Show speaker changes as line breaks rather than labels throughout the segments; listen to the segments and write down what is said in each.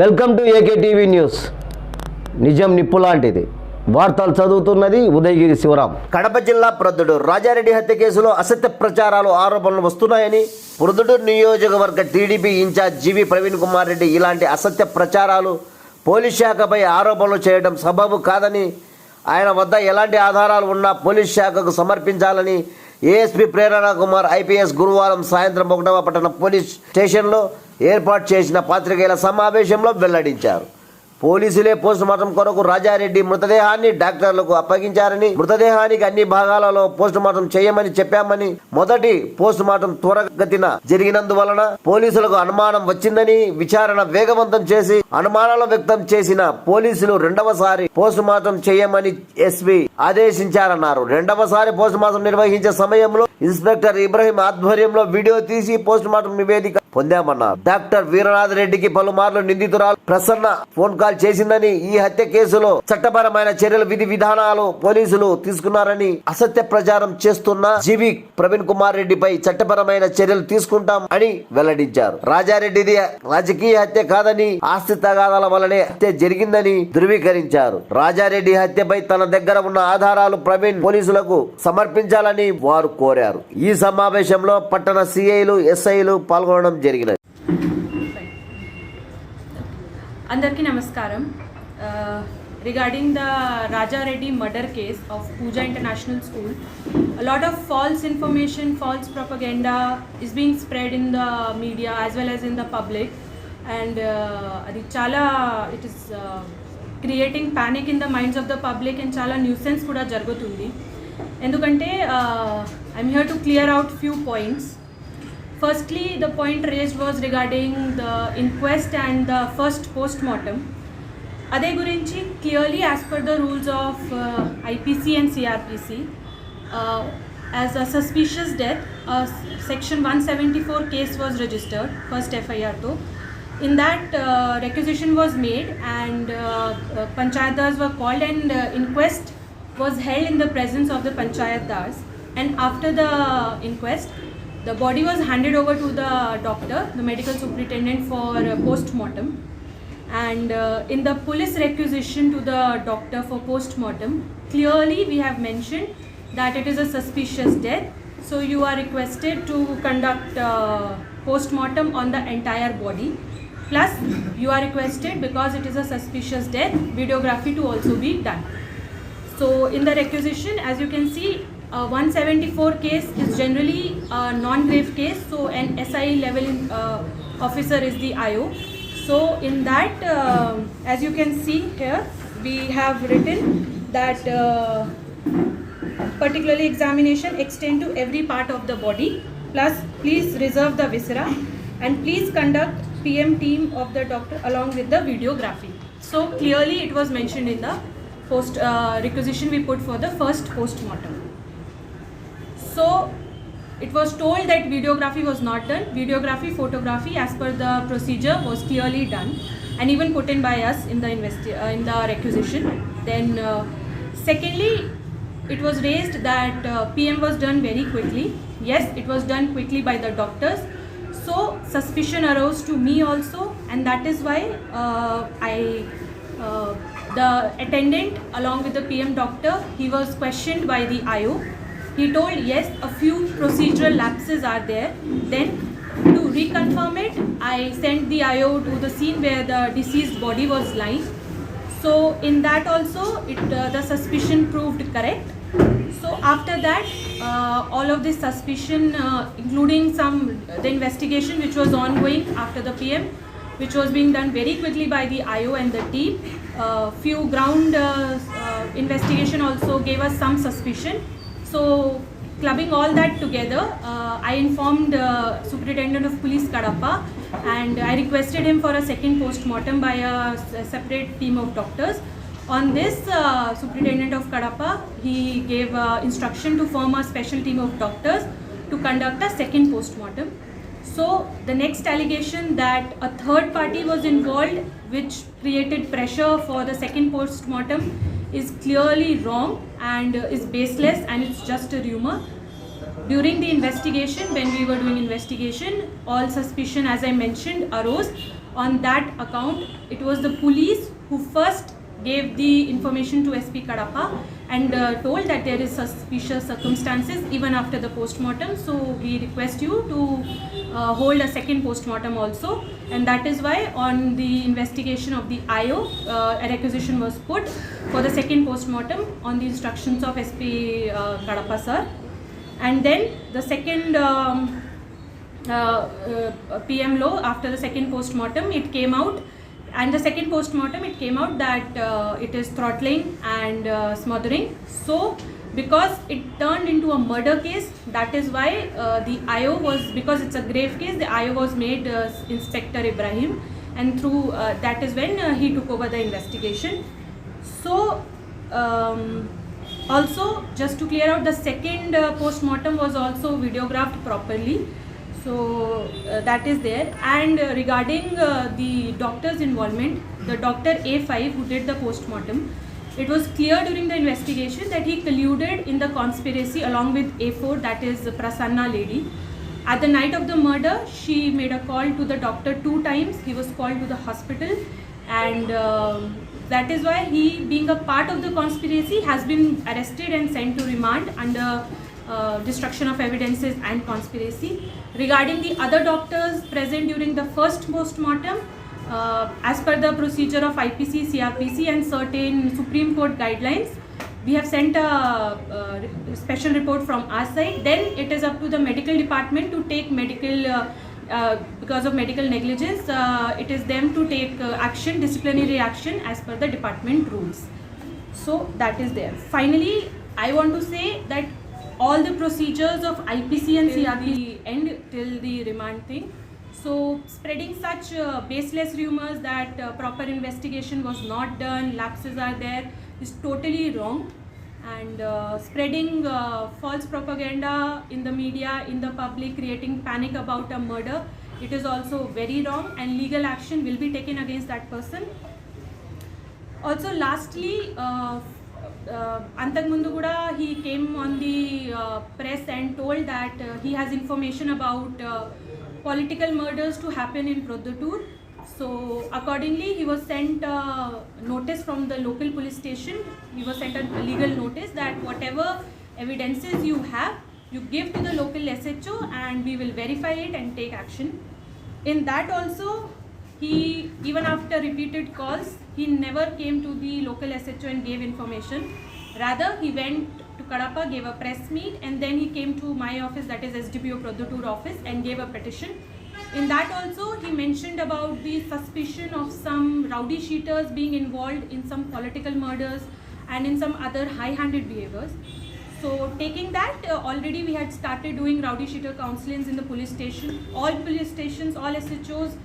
Welcome to AKTV news. నిజం నిప్పులాంటిది. వార్తలు చదువుతున్నది ఉదయగిరి శివరాం. కడప జిల్లా ప్రొద్దుటూరు రాజారెడ్డి హత్య కేసులో అసత్య ప్రచారాలు ఆరోపణలు వస్తున్నాయని ప్రొద్దుటూరు నియోజకవర్గ టీడీపీ ఇన్ఛార్జ్ జీవి ప్రవీణ్ కుమార్ రెడ్డి ఇలాంటి అసత్య ప్రచారాలు పోలీస్ శాఖపై ఆరోపణలు చేయడం సబబు కాదని, ఆయన వద్ద ఎలాంటి ఆధారాలు ఉన్నా పోలీస్ శాఖకు సమర్పించాలని ఏఎస్పీ ప్రేరణ కుమార్ ఐపీఎస్ గురువారం సాయంత్రం 1వ పట్టణ పోలీస్ స్టేషన్లో ఏర్పాటు చేసిన పాత్రికేయుల సమావేశంలో వెల్లడించారు. పోలీసులే పోస్టుమార్టం కొరకు రాజారెడ్డి మృతదేహాన్ని డాక్టర్లకు అప్పగించారని, మృతదేహానికి అన్ని భాగాలలో పోస్టుమార్టం చేయమని చెప్పామని, మొదటి పోస్టుమార్టం త్వరగతిన జరిగినందువలన పోలీసులకు అనుమానం వచ్చిందని విచారణ వేగవంతం చేసి అనుమానాలు వ్యక్తం చేసిన పోలీసులు రెండవసారి పోస్టుమార్టం చేయమని ఎస్పీ ఆదేశించారన్నారు. రెండవసారి పోస్టుమార్టం నిర్వహించే సమయంలో ఇన్స్పెక్టర్ ఇబ్రహీం ఆధ్వర్యంలో వీడియో తీసి పోస్టుమార్టం నివేదిక పొందామన్నారు. డాక్టర్ వీరనాథ్ రెడ్డికి పలుమార్లు నిందితురాలు ప్రసన్న ఫోన్ కాల్ చేసిందని, ఈ హత్య కేసులో చట్టపరమైన చర్యలు విధి విధానాలు పోలీసులు తీసుకున్నారని అసత్య ప్రచారం చేస్తున్న జీవి ప్రవీణ్ కుమార్ రెడ్డిపై చట్టపరమైన చర్యలు తీసుకుంటాం అని వెల్లడించారు. రాజారెడ్డిది రాజకీయ హత్య కాదని, ఆస్తి తగాదాల వల్లనే హత్య జరిగిందని ధృవీకరించారు. రాజారెడ్డి హత్యపై తన దగ్గర ఉన్న ఆధారాలు ప్రవీణ్ పోలీసులకు సమర్పించాలని వారు కోరారు. ఈ సమావేశంలో పట్టణ సిఐలు ఎస్ఐలు పాల్గొనడం జరిగినది.
అందరికీ నమస్కారం. Regarding the Raja Reddy murder case of Pooja International School, a lot of false information, false propaganda is being spread in the media as well as in the public, and it is creating panic in the minds of the public and chala nuisance kuda jarugutundi. Endukante I'm here to clear out few points. Firstly, the point raised was regarding the inquest and the first post-mortem. Ade gurinchi clearly, as per the rules of IPC and CRPC, as a suspicious death, section 174 case was registered, first FIR to. In that, requisition was made and panchayatdars were called, and inquest was held in the presence of the panchayatdars. And after the inquest, the body was handed over to the doctor, the medical superintendent, for post-mortem. And in the police requisition to the doctor for post-mortem, clearly we have mentioned that it is a suspicious death. So you are requested to conduct post-mortem on the entire body. Plus you are requested, because it is a suspicious death, videography to also be done. So in the requisition, as you can see, 174 case is generally a non-grave case, so an SI level officer is the IO. So in that, as you can see here, we have written that particularly examination extend to every part of the body, plus please reserve the viscera, and please conduct PM team of the doctor along with the videography. So clearly it was mentioned in the post requisition we put for the first post-mortem. So it was told that videography was not done. Videography, photography as per the procedure was clearly done and even put in by us in the requisition. Then secondly, it was raised that PM was done very quickly. Yes, it was done quickly by the doctors. So suspicion arose to me also, and that is why the attendant along with the PM doctor, he was questioned by the IO. He told yes, a few procedural lapses are there. Then to reconfirm it, I sent the IO to the scene where the deceased body was lying. So in that also, the suspicion proved correct. So after that, all of this suspicion, including the investigation which was ongoing after the PM, which was being done very quickly by the IO and the team, few ground investigation also gave us some suspicion. So clubbing all that together, I informed Superintendent of Police Kadapa, and I requested him for a second post-mortem by a separate team of doctors. On this, Superintendent of Kadapa, he gave instruction to form a special team of doctors to conduct a second post-mortem. So the next allegation that a third party was involved, which created pressure for the second post-mortem, is clearly wrong and is baseless, and it's just a rumor. During the investigation, when we were doing investigation, all suspicion, as I mentioned, arose On that account, it was the police who first gave the information to SP Kadapa and told that there is suspicious circumstances even after the post-mortem. So we request you to hold a second post-mortem also, and that is why on the investigation of the IO, a requisition was put for the second post-mortem on the instructions of SP Kadapa sir. And then the second PM law, after the second post-mortem, it came out, and the second post-mortem it came out that it is throttling and smothering. So because it turned into a murder case, that is why the IO was, because it's a grave case, the IO was made Inspector Ibrahim, and through that is when he took over the investigation. So also, just to clear out, the second post-mortem was also videographed properly. So that is there. And regarding the doctor's involvement, the doctor A5 who did the post-mortem, it was clear during the investigation that he colluded in the conspiracy along with A4, that is Prasanna lady. At the night of the murder, she made a call to the doctor 2 times. He was called to the hospital, and that is why he, being a part of the conspiracy, has been arrested and sent to remand under destruction of evidences and conspiracy. Regarding the other doctors present during the first post-mortem, as per the procedure of IPC, CRPC and certain Supreme Court guidelines, we have sent a special report from our side. Then it is up to the medical department to take medical, because of medical negligence, it is them to take action, disciplinary action as per the department rules. So that is there. Finally, I want to say that all the procedures of IPC and CRPC end till the remand thing. So spreading such baseless rumors that proper investigation was not done, lapses are there, is totally wrong. And spreading false propaganda in the media, in the public, creating panic about a murder, it is also very wrong, and legal action will be taken against that person. Also, lastly, Antakmundu Kuda, he came on the press and told that he has information about political murders to happen in Produttur. So accordingly, he was sent a notice from the local police station. He was sent a legal notice that whatever evidences you have, you give to the local SHO and we will verify it and take action. In that also, he, even after repeated calls, he never came to the local SHO and gave information. Rather, he went to Kadapa, gave a press meet, and then he came to my office, that is SDPO Produttur office, and gave a petition. In that also, he mentioned about the suspicion of some rowdy sheeters being involved in some political murders and in some other high-handed behaviors. So taking that, already we had started doing rowdy sheeter counselings in the police station. All police stations, all SHOs,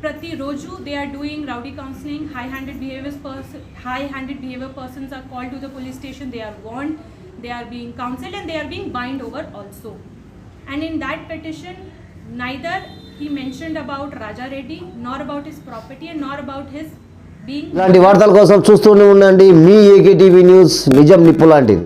Prati Roju, they are doing rowdy counselling. High-handed behavior persons are called to the police station. They are warned, they are being counselled, and they are being bound over also. And in that petition, neither he mentioned about Raja Reddy, nor about his property, and nor about his being.
ఇలాంటి వార్తల కోసం చూస్తూనే ఉండండి మీ AKTV news, నిజం నిప్పు లాంటిది.